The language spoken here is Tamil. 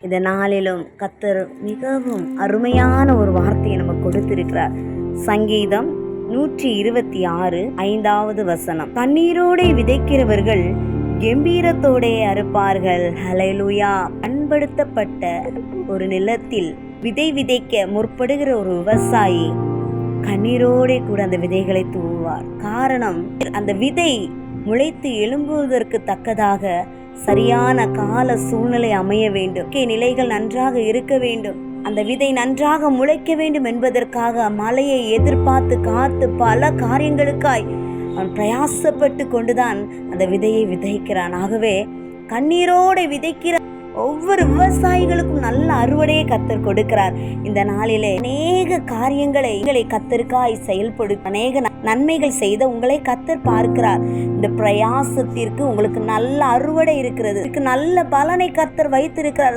இந்த நாளிலும் கர்த்தர் மிகவும் அருமையான ஒரு வார்த்தையை நமக்கு கொடுத்திருக்கிறார். சங்கீதம் 126 5வது வசனம். கண்ணீரோടെ விதைக்கிறவர்கள் கம்பீரத்தோடே அறுப்பார்கள். ஹல்லேலூயா. பண்படுத்தப்பட்ட ஒரு நிலத்தில் விதைக்க முற்படுகிற ஒரு விவசாயி கண்ணீரோടെ கூட அந்த விதைகளை தூவுவார். காரணம், அந்த விதை முளைத்து எழும்புவதற்கு தக்கதாக சரியான கால சூழ்நிலை அமைய வேண்டும். நிலைகள் நன்றாக இருக்க வேண்டும். அந்த விதை நன்றாக முளைக்க வேண்டும் என்பதற்காக மழையை எதிர்பார்த்து காத்து பல காரியங்களுக்காய் அவன் பிரயாசப்பட்டு கொண்டுதான் அந்த விதையை விதைக்கிறான். ஆகவே கண்ணீரோடு விதைக்கிற ஒவ்வொரு விவசாயிகளுக்கும் நல்ல அறுவடையை கர்த்தர் கொடுக்கிறார். இந்த நாளிலே அநேக காரியங்களை கர்த்தருக்காய் செயல்படுத்த அநேக நன்மைகள் செய்த உங்களை கர்த்தர் பார்க்கிறார். இந்த பிரயாசத்திற்கு உங்களுக்கு நல்ல அறுவடை இருக்கிறது, நல்ல பலனை கர்த்தர் வைத்திருக்கிறார்.